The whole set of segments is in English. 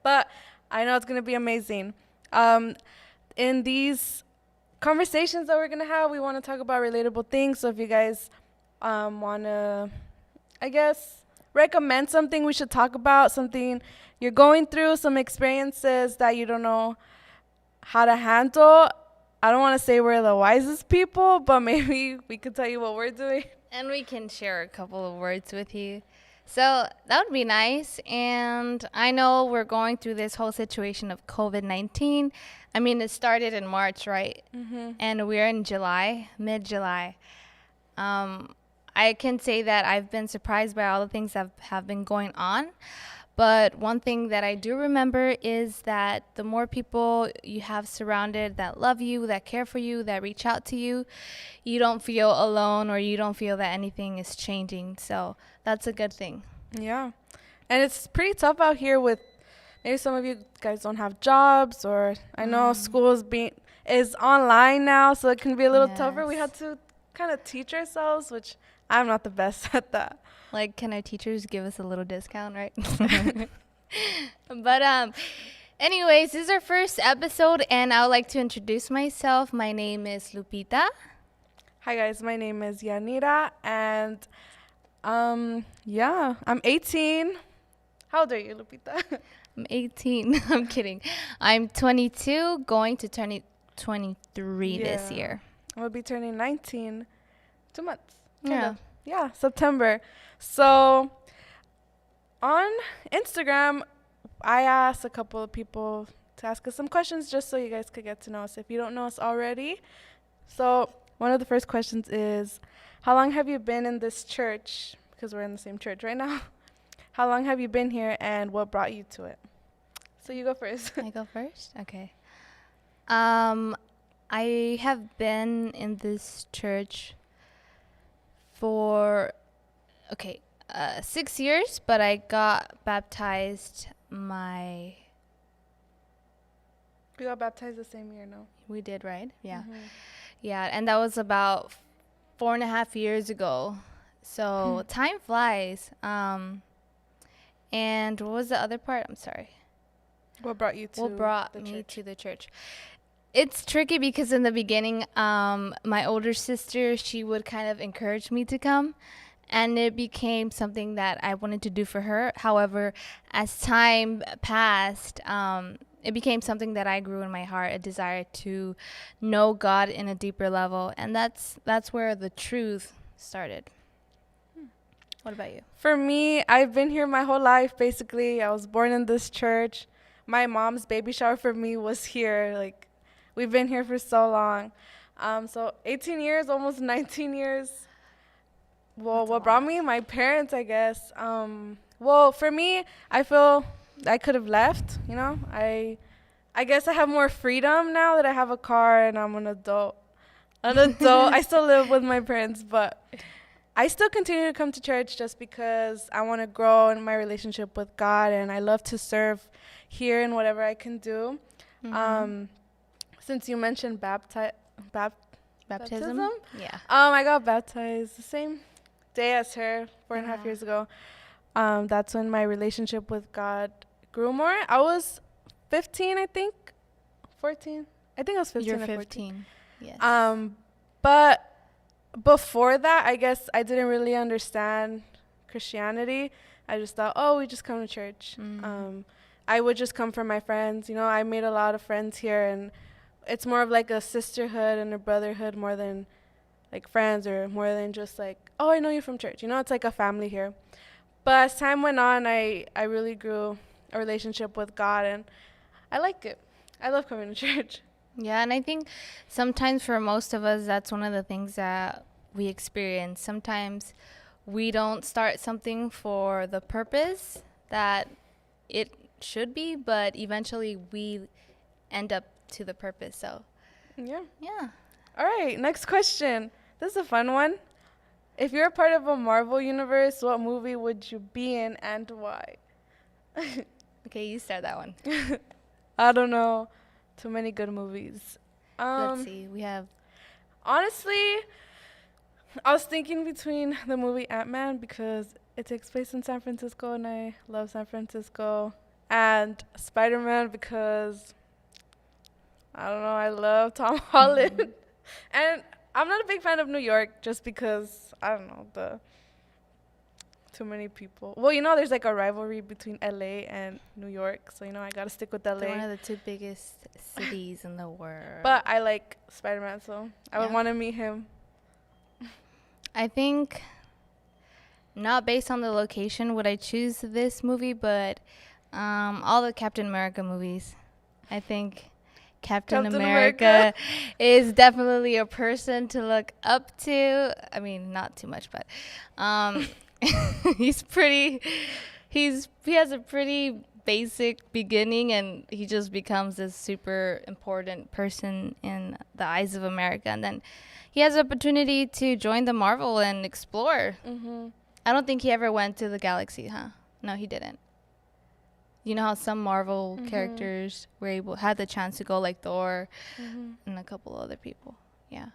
but I know it's going to be amazing. In these conversations that we're going to have, we want to talk about relatable things. So if you guys want to, I guess, recommend something we should talk about, something you're going through, some experiences that you don't know how to handle. I don't want to say we're the wisest people, but maybe we could tell you what we're doing. And we can share a couple of words with you. So that would be nice. And I know we're going through this whole situation of COVID-19. I mean, it started in March, right? Mm-hmm. And we're in July, mid-July. I can say that I've been surprised by all the things that have been going on. But one thing that I do remember is that the more people you have surrounded that love you, that care for you, that reach out to you, you don't feel alone or you don't feel that anything is changing. So that's a good thing. Yeah. And it's pretty tough out here with maybe some of you guys don't have jobs, or I know school is online now, so it can be a little tougher. We had to kind of teach ourselves, which I'm not the best at that. Like, can our teachers give us a little discount, right? But anyways, this is our first episode, and I would like to introduce myself. My name is Lupita. Hi guys, my name is Yanira, and yeah, I'm 18. How old are you, Lupita? I'm 18. I'm kidding. I'm 22, going to turn 23 this year. I'm gonna be turning 19 2 months. Yeah. Yeah, September. So on Instagram, I asked a couple of people to ask us some questions just so you guys could get to know us if you don't know us already. So one of the first questions is, how long have you been in this church? Because we're in the same church right now. How long have you been here, and what brought you to it? So you go first. I go first? Okay. I have been in this church for 6 years, but I got baptized We got baptized the same year, no? we did, right? Yeah. Mm-hmm. Yeah, and that was about 4.5 years ago. So time flies. And what was the other part? I'm sorry. What brought you to What brought the me church? to the church? It's tricky because in the beginning, my older sister, she would kind of encourage me to come, and it became something that I wanted to do for her. However, as time passed, it became something that I grew in my heart, a desire to know God in a deeper level, and that's where the truth started. What about you? For me, I've been here my whole life, basically. I was born in this church. My mom's baby shower for me was here. Like, we've been here for so long. So 18 years, almost 19 years. Well, what brought me? My parents, I guess. Well, for me, I feel I could have left, you know? I guess I have more freedom now that I have a car and I'm an adult. I still live with my parents, but I still continue to come to church just because I want to grow in my relationship with God, and I love to serve here in whatever I can do. Since you mentioned baptism, Yeah. I got baptized the same day as her 4.5 years ago. That's when my relationship with God grew more. I was 15, I think, 14. I think I was 15 You're or 15. 14. Yes. But before that, I guess I didn't really understand Christianity. I just thought, oh, we just come to church. I would just come for my friends. You know, I made a lot of friends here, and it's more of like a sisterhood and a brotherhood more than like friends, or more than just like, oh, I know you from church. You know, it's like a family here. But as time went on, I really grew a relationship with God, and I like it. I love coming to church. Yeah, and I think sometimes for most of us, that's one of the things that we experience. Sometimes we don't start something for the purpose that it should be, but eventually we end up to the purpose. So, Yeah. yeah. All right, next question. This is a fun one. If you're a part of a Marvel universe, what movie would you be in and why? Okay, you start that one. I don't know. Too many good movies. Let's see. We have Honestly, I was thinking between the movie Ant-Man because it takes place in San Francisco and I love San Francisco. And Spider-Man because I don't know, I love Tom Holland. And I'm not a big fan of New York just because I don't know, the too many people. Well, there's like a rivalry between LA and New York, so I got to stick with They're one LA. of the two biggest cities in the world. But I like Spider-Man, so I would Yeah. want to meet him. I think not based on the location would I choose this movie, but all the Captain America movies. I think Captain America is definitely a person to look up to. I mean, not too much, but he has a pretty basic beginning, and he just becomes this super important person in the eyes of America, and then he has the opportunity to join the Marvel and explore. I don't think he ever went to the galaxy, huh? No, he didn't. You know how some Marvel characters had the chance to go, like Thor and a couple other people. Yeah.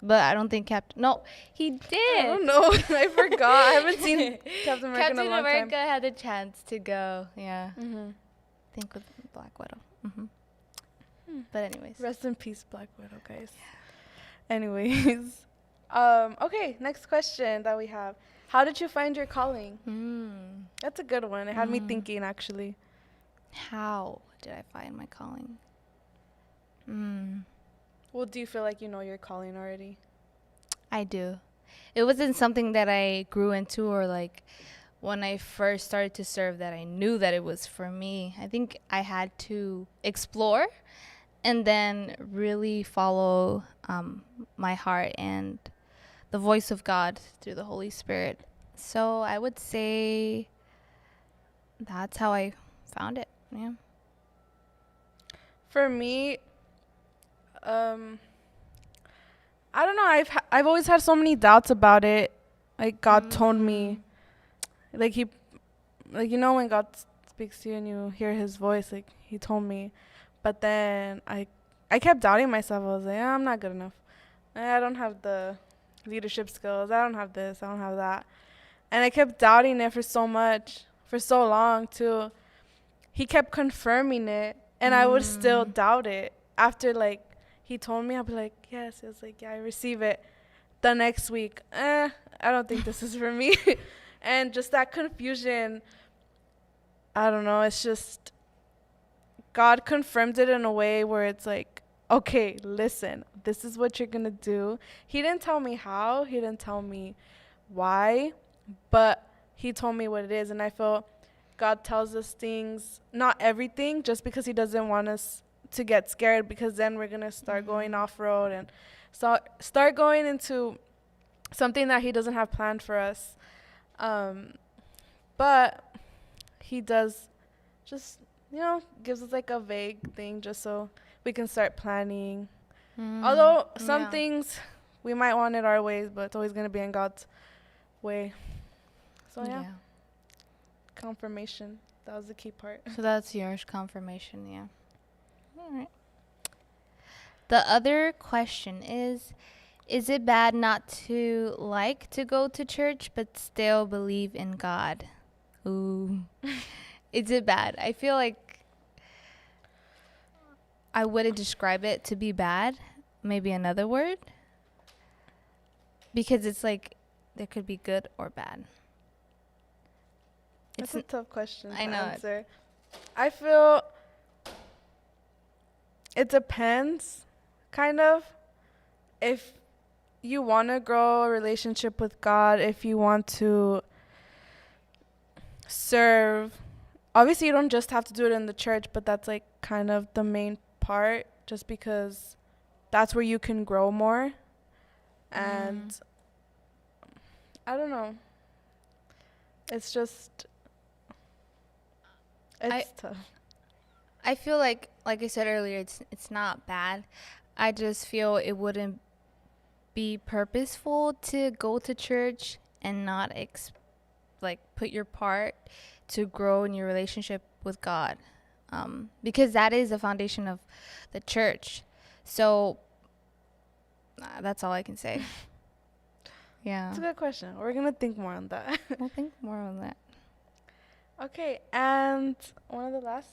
But I don't think No, he did. I don't know. I forgot. I haven't seen Captain America in a long time. Captain America had the chance to go. Yeah. I think with Black Widow. But anyways. Rest in peace, Black Widow, guys. Yeah. Anyways. Okay, next question that we have. How did you find your calling? That's a good one. It had me thinking, actually. How did I find my calling? Well, do you feel like you know your calling already? I do. It wasn't something that I grew into, or like when I first started to serve that I knew that it was for me. I think I had to explore and then really follow my heart and the voice of God through the Holy Spirit. So I would say that's how I found it. Yeah. For me, I don't know. I've always had so many doubts about it. Like God told me, like when God speaks to you and you hear His voice, like He told me, but then I kept doubting myself. I was like, I'm not good enough. I don't have the leadership skills. I don't have this. I don't have that. And I kept doubting it for so long too. He kept confirming it, and I would still doubt it. After like He told me, I'd be like, yes. It was like, yeah, I receive it. The next week, I don't think this is for me. And just that confusion, I don't know. It's just God confirmed it in a way where it's like, okay, listen, this is what you're going to do. He didn't tell me how. He didn't tell me why. But He told me what it is. And I feel God tells us things, not everything, just because He doesn't want us to get scared, because then we're going to start going off-road and start going into something that He doesn't have planned for us. But He does just, gives us like a vague thing just so we can start planning. Although some things we might want it our ways, but it's always going to be in God's way. So yeah. Confirmation. That was the key part. So that's yours, confirmation, yeah. All right. The other question is it bad not to like to go to church but still believe in God? Ooh. Is it bad? I feel like I wouldn't describe it to be bad. Maybe another word. Because it's like there could be good or bad. It's a tough question to I know answer. I feel it depends, kind of. If you want to grow a relationship with God, if you want to serve, obviously you don't just have to do it in the church, but that's like kind of the main part, just because that's where you can grow more. And I don't know. It's just, it's tough. I feel like I said earlier, it's not bad. I just feel it wouldn't be purposeful to go to church and not put your part to grow in your relationship with God, because that is the foundation of the church. So that's all I can say. Yeah, It's a good question. We're gonna think more on that. We'll think more on that. Okay, and one of the last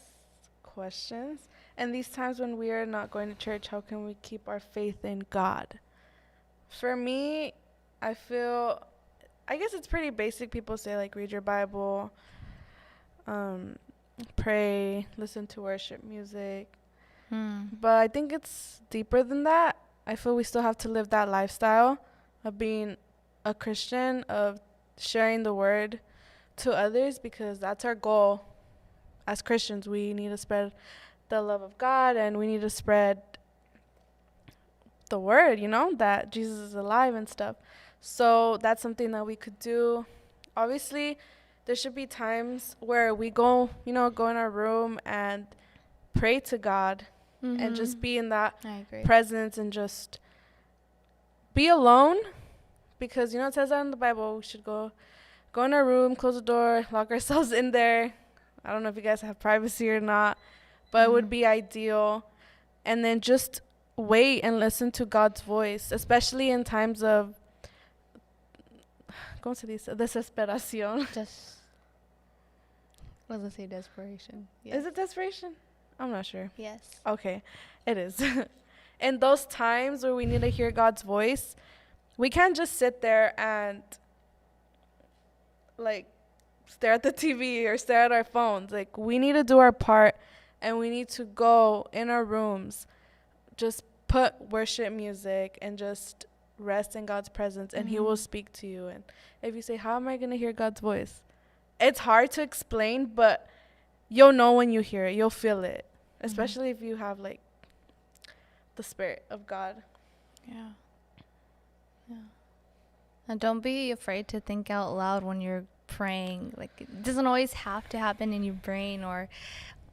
questions. In these times when we are not going to church, how can we keep our faith in God? For me, I feel, I guess it's pretty basic. People say, like, read your Bible, um, pray, listen to worship music. But I think it's deeper than that. I feel we still have to live that lifestyle of being a Christian, of sharing the word to others, because that's our goal as Christians. We need to spread the love of God, and we need to spread the word, that Jesus is alive and stuff. So that's something that we could do. Obviously, there should be times where we go in our room and pray to God and just be in that presence and just be alone, because it says that in the Bible we should go in our room, close the door, lock ourselves in there. I don't know if you guys have privacy or not, but it would be ideal. And then just wait and listen to God's voice, especially in times of, ¿cómo se dice? Desesperación. I was gonna say desperation. Yes. Is it desperation? I'm not sure. Yes. Okay, it is. In those times where we need to hear God's voice, we can't just sit there and like stare at the TV or stare at our phones. Like, we need to do our part, and we need to go in our rooms, just put worship music and just rest in God's presence, and He will speak to you. And if you say, how am I going to hear God's voice? It's hard to explain, but you'll know when you hear it. You'll feel it, especially if you have like the Spirit of God. Yeah. And don't be afraid to think out loud when you're praying. Like, it doesn't always have to happen in your brain or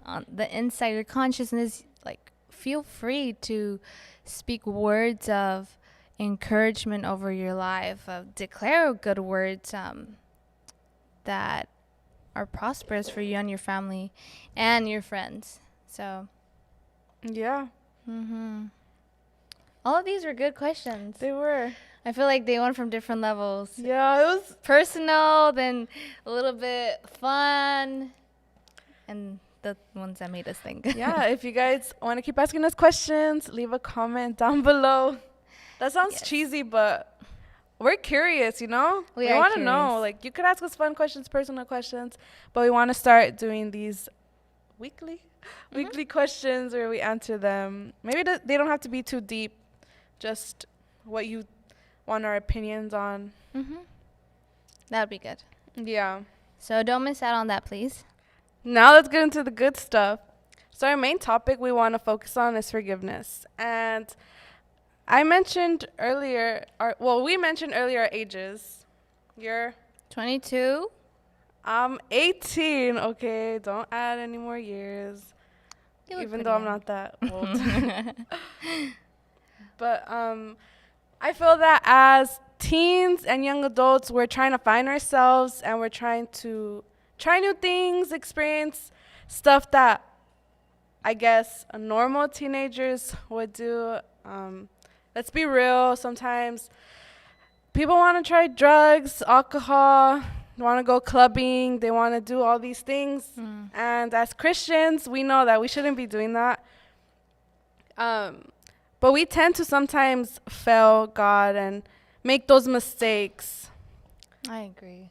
on the inside, your consciousness. Like, feel free to speak words of encouragement over your life, declare good words that are prosperous for you and your family and your friends. So, yeah. All of these were good questions. They were. I feel like they went from different levels. Yeah, it was personal, then a little bit fun, and the ones that made us think. Yeah, if you guys want to keep asking us questions, leave a comment down below. That sounds cheesy, but we're curious, We want to know. Like, you could ask us fun questions, personal questions, but we want to start doing these weekly questions where we answer them. Maybe they don't have to be too deep, just what you want our opinions on. That would be good. Yeah. So don't miss out on that, please. Now let's get into the good stuff. So our main topic we want to focus on is forgiveness. And I mentioned earlier, we mentioned earlier our ages. You're 22. I'm 18. Okay, don't add any more years. Even though I'm not that old. But I feel that as teens and young adults, we're trying to find ourselves, and we're trying to try new things, experience stuff that I guess normal teenagers would do. Let's be real. Sometimes people want to try drugs, alcohol, want to go clubbing. They want to do all these things. And as Christians, we know that we shouldn't be doing that. But we tend to sometimes fail God and make those mistakes. I agree.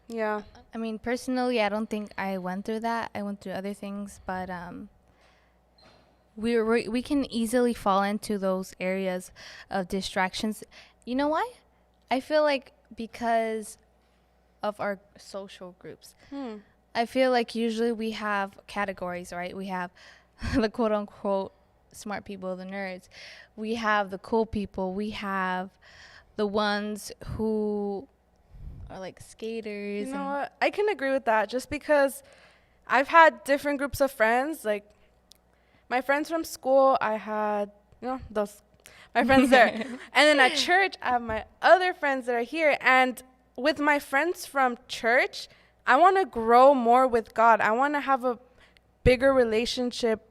Yeah. I mean, personally, I don't think I went through that. I went through other things, but we can easily fall into those areas of distractions. You know why? I feel like because of our social groups. I feel like usually we have categories, right? We have the quote-unquote smart people, the nerds. We have the cool people. We have the ones who are like skaters. You know what? I can agree with that, just because I've had different groups of friends. Like, my friends from school, I had, my friends there. And then at church, I have my other friends that are here. And with my friends from church, I want to grow more with God. I want to have a bigger relationship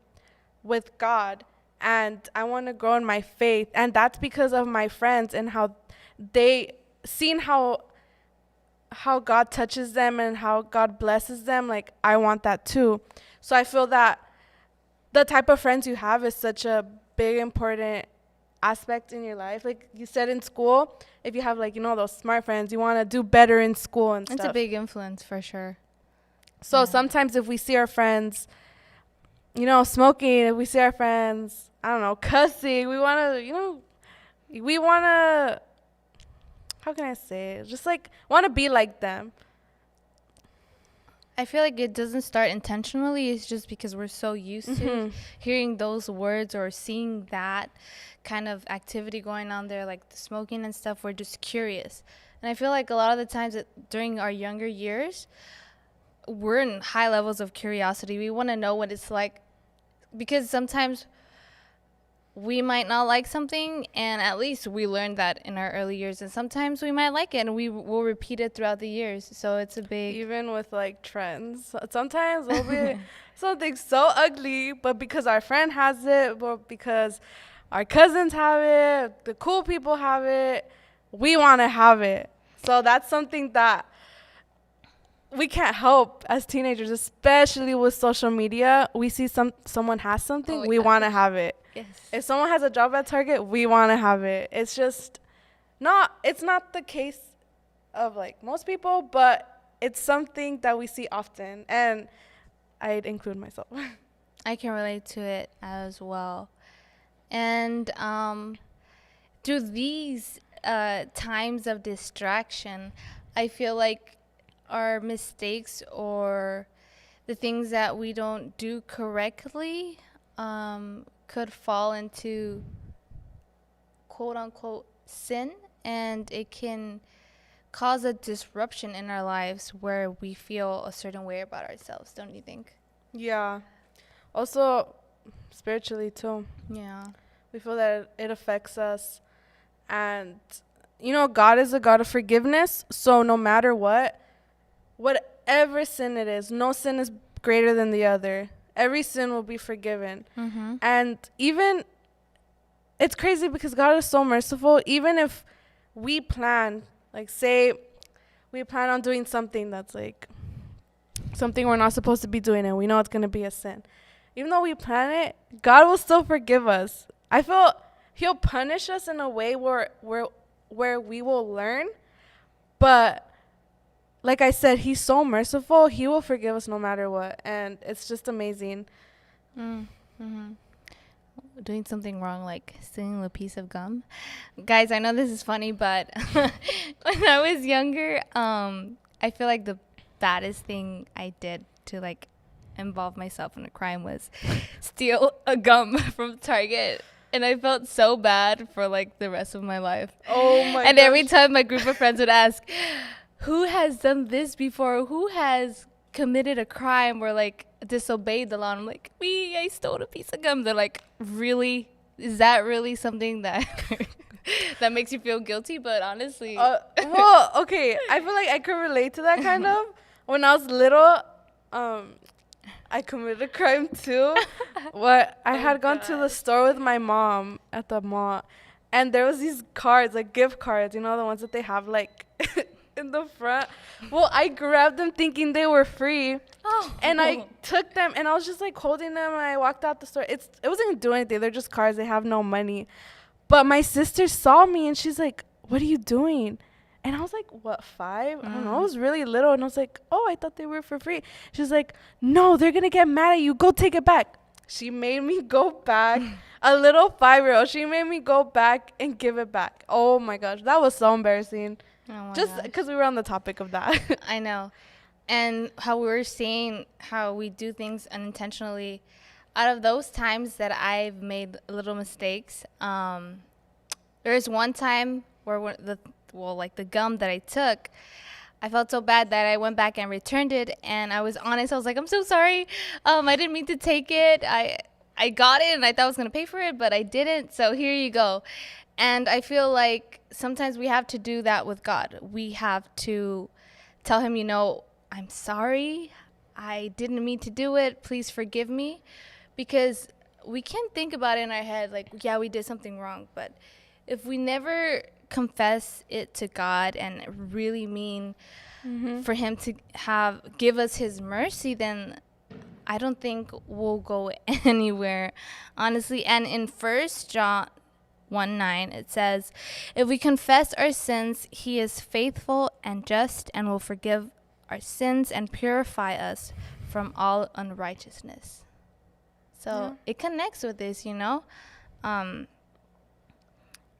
with God, and I want to grow in my faith. And that's because of my friends and how they seen how how God touches them and how God blesses them, like I want that too. So I feel that the type of friends you have is such a big important aspect in your life. Like you said, in school, if you have, like, you know, those smart friends, you want to do better in school and It's stuff. a big influence for sure. So Yeah. sometimes if we see our friends, you know, smoking, if we see our friends, I don't know, cussing, we want to, you know, we want to, how can I say it? Just like want to be like them. I feel like it doesn't start intentionally. It's just because we're so used to hearing those words or seeing that kind of activity going on there, like the smoking and stuff. We're just curious. And I feel like a lot of the times during our younger years, we're in high levels of curiosity. We want to know what it's like, because sometimes we might not like something, and at least we learned that in our early years, and sometimes we might like it and we will repeat it throughout the years. So it's a big, Even with like trends, sometimes it'll be something so ugly, but because our friend has it, but because our cousins have it, the cool people have it, we want to have it. So that's something that we can't help as teenagers, especially with social media. We see someone has something, Oh, we yeah. want to have it. yes. If someone has a job at Target, we want to have it. It's just it's not the case of like most people, but it's something that we see often, and I'd include myself. I can relate to it as well. And through these times of distraction, I feel like our mistakes or the things that we don't do correctly could fall into quote unquote sin, and it can cause a disruption in our lives where we feel a certain way about ourselves, don't you think? Yeah. Also, spiritually too. Yeah. We feel that it affects us, and you know, God is a God of forgiveness. So no matter whatever sin it is, no sin is greater than the other. Every sin will be forgiven. Mm-hmm. And even, it's crazy because God is so merciful. Even if we plan, like say we plan on doing something that's like something we're not supposed to be doing and we know it's going to be a sin. Even though we plan it, God will still forgive us. I feel he'll punish us in a way where we will learn. But like I said, he's so merciful. He will forgive us no matter what. And it's just amazing. Mm-hmm. Doing something wrong, like stealing a piece of gum. Guys, I know this is funny, but when I was younger, I feel like the baddest thing I did to like involve myself in a crime was steal a gum from Target. And I felt so bad for like the rest of my life. Oh my And gosh. every time my group of friends would ask, who has done this before? Who has committed a crime or like disobeyed the law? And I'm like, I stole a piece of gum. They're like, really? Is that really something that that makes you feel guilty? But honestly, well, okay. I feel like I could relate to that kind of. When I was little, I committed a crime too. I had gone to the store with my mom at the mall, and there was these cards, like gift cards, you know, the ones that they have like in the front. Well, I grabbed them thinking they were free, and I took them, and I was just like holding them, and I walked out the store. It wasn't gonna do anything. They're just cards. They have no money. But my sister saw me, and she's like, "What are you doing?" And I was like, what, 5? I don't know. I was really little. And I was like, oh, I thought they were for free. She's like, no, they're going to get mad at you. Go take it back. She made me go back. A little 5-year-old. She made me go back and give it back. Oh, my gosh. That was so embarrassing. oh my Just gosh. because we were on the topic of that. I know. And how we were saying how we do things unintentionally. Out of those times that I've made little mistakes, there's one time where the gum that I took, I felt so bad that I went back and returned it, and I was honest. I was like, I'm so sorry. I didn't mean to take it. I got it, and I thought I was going to pay for it, but I didn't. So here you go. And I feel like sometimes we have to do that with God. We have to tell him, I'm sorry. I didn't mean to do it. Please forgive me. Because we can think about it in our head like, yeah, we did something wrong. But if we never confess it to God and really mean for him to give us his mercy, then I don't think we'll go anywhere, honestly. And in 1 John 1:9, it says, if we confess our sins, he is faithful and just and will forgive our sins and purify us from all unrighteousness. So it connects with this,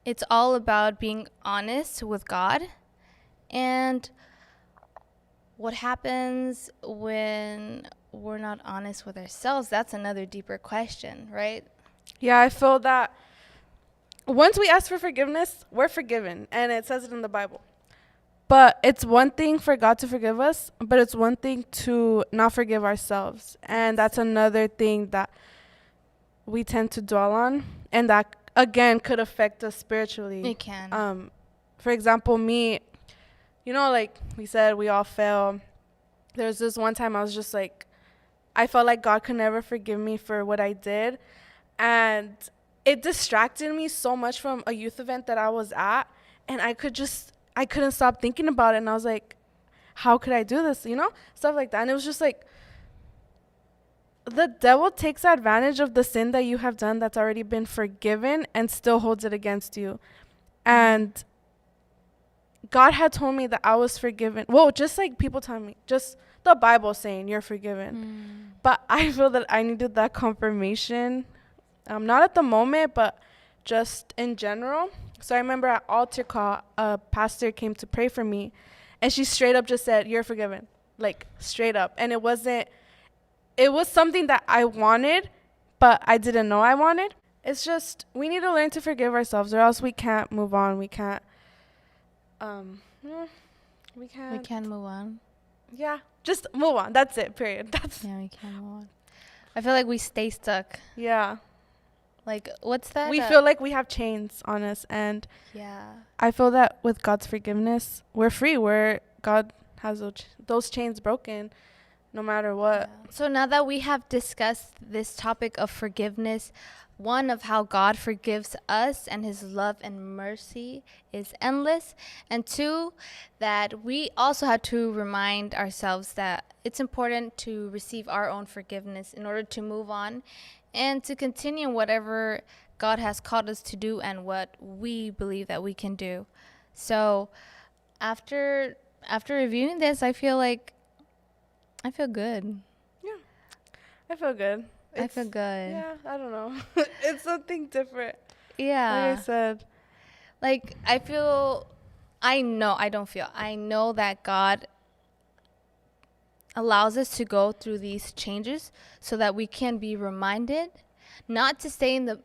it's all about being honest with God. And what happens when we're not honest with ourselves? That's another deeper question, right? Yeah, I feel that once we ask for forgiveness, we're forgiven. And it says it in the Bible. But it's one thing for God to forgive us, but it's one thing to not forgive ourselves. And that's another thing that we tend to dwell on. And that, again, could affect us spiritually. It can. For example, me, like we said, we all fail. There's this one time I was just like, I felt like God could never forgive me for what I did. And it distracted me so much from a youth event that I was at. And I couldn't stop thinking about it. And I was like, how could I do this? Stuff like that. And it was just like, the devil takes advantage of the sin that you have done that's already been forgiven and still holds it against you. And God had told me that I was forgiven. Well, just like people telling me, just the Bible saying you're forgiven. But I feel that I needed that confirmation. Not at the moment, but just in general. So I remember at altar call, a pastor came to pray for me. And she straight up just said, you're forgiven. Like, straight up. And it was something that I wanted, but I didn't know I wanted. It's just, we need to learn to forgive ourselves, or else we can't move on. We can't move on. Yeah, just move on. That's it, period. We can't move on. I feel like we stay stuck. Yeah. Like, what's that? We feel like we have chains on us, and I feel that with God's forgiveness, we're free. God has those chains broken, no matter what. Yeah. So now that we have discussed this topic of forgiveness, one, of how God forgives us and his love and mercy is endless, and two, that we also have to remind ourselves that it's important to receive our own forgiveness in order to move on and to continue whatever God has called us to do and what we believe that we can do. So after reviewing this, I feel good. Yeah, I feel good. I feel good. Yeah, I don't know. It's something different. Yeah. Like I said. Like, I know that God allows us to go through these changes so that we can be reminded not to stay in the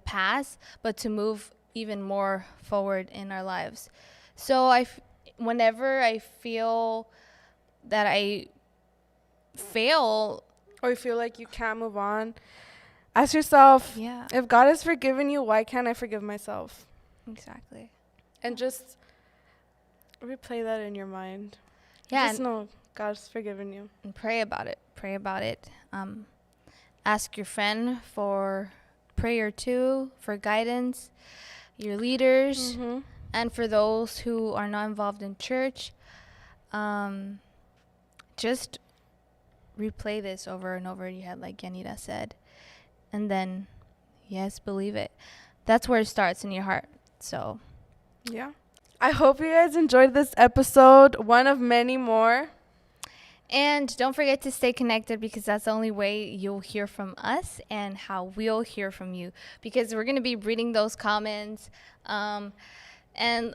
past, but to move even more forward in our lives. So whenever I feel that I fail, or you feel like you can't move on, ask yourself, if God has forgiven you, why can't I forgive myself? Exactly. And just replay that in your mind. Yeah. Just know God's forgiven you. And pray about it. Ask your friend for prayer too, for guidance, your leaders, and for those who are not involved in church. Just replay this over and over in your head, like Yanira said. And then, believe it. That's where it starts, in your heart. So, yeah. I hope you guys enjoyed this episode, one of many more. And don't forget to stay connected, because that's the only way you'll hear from us and how we'll hear from you. Because we're going to be reading those comments and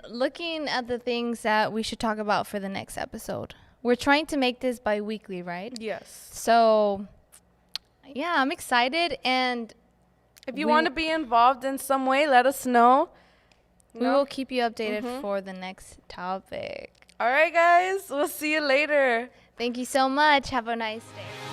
looking at the things that we should talk about for the next episode. We're trying to make this bi-weekly, right? Yes. So, I'm excited. And if you want to be involved in some way, let us know. We will keep you updated for the next topic. All right, guys. We'll see you later. Thank you so much. Have a nice day.